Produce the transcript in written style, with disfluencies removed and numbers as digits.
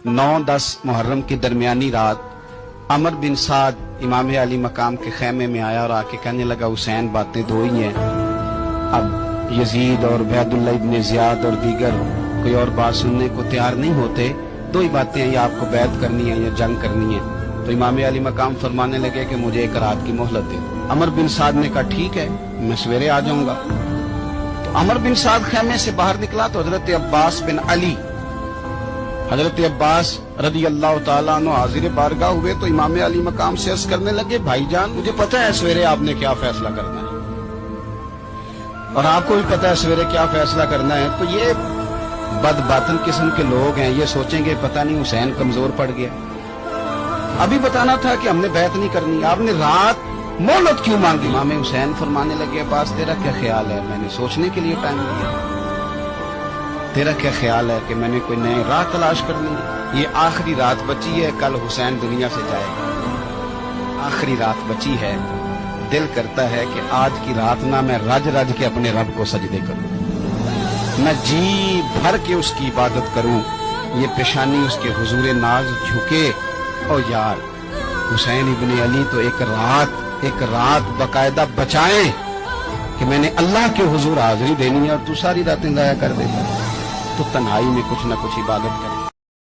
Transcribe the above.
9-10 मुहर्रम की दरमियानी रात अमर बिन साद इमाम अली मकाम के खैमे में आया और आके कहने लगा, हुसैन बातें दो ही हैं, अब यजीद और उबैदुल्लाह इब्न ज़ियाद और दीगर कोई और बात सुनने को तैयार नहीं होते, दो ही बातें हैं, या आपको बैत करनी है या जंग करनी है। तो इमाम अली मकाम फरमाने लगे कि मुझे एक रात की मोहलत दे दो। अमर बिन साद ने कहा ठीक है, मैं सवेरे आ जाऊंगा। तो अमर बिन साद खैमे से बाहर निकला तो हजरत अब्बास बिन अली, हजरत अब्बास रदी अल्लाह ताला अन्हु हाजिर बारगाह हुए तो इमाम अली मकाम से अर्ज करने लगे, भाईजान मुझे पता है सवेरे आपने क्या फैसला करना है और आपको भी पता है सवेरे क्या फैसला करना है। तो ये बदबातन किस्म के लोग हैं, ये सोचेंगे पता नहीं हुसैन कमजोर पड़ गया। अभी बताना था कि हमने बैत नहीं करनी, आपने रात मोहलत क्यों मांगी? इमाम हुसैन फरमाने लगे, अब्बास तेरा क्या ख्याल है, मैंने सोचने के लिए टाइम दिया, तेरा क्या ख्याल है कि मैंने कोई नई राह तलाश करनी है? ये आखिरी रात बची है, कल हुसैन दुनिया से जाएगा, आखिरी रात बची है, दिल करता है कि आज की रात ना मैं रज रज के अपने रब को सजदे करूं, मैं जी भर के उसकी इबादत करूं, ये पेशानी उसके हुजूर नाज झुके। और यार हुसैन इब्न अली तो एक रात बकायदा बचाएं कि मैंने अल्लाह के हुजूर हाजिरी देनी है और तू सारी रातें जाया कर देता, तो तन्हाई में कुछ ना कुछ इबादत कर।